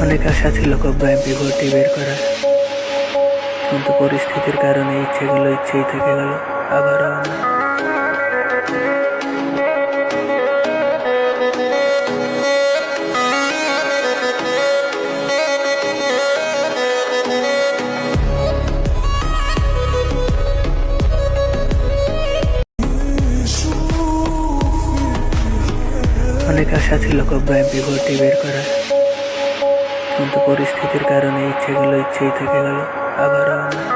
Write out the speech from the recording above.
অনেক আশা ছিল কব্বা এমপি ভর্তি বের করার, কিন্তু পরিস্থিতির কারণে ইচ্ছেগুলো ইচ্ছেই থেকে গেল। আবারও আমার অনেক আশা ছিল কব্বা এমপি ভর্তি বের করার, কিন্তু পরিস্থিতির কারণে ইচ্ছেগুলো ইচ্ছেই থেকে গেল। আবারও আমার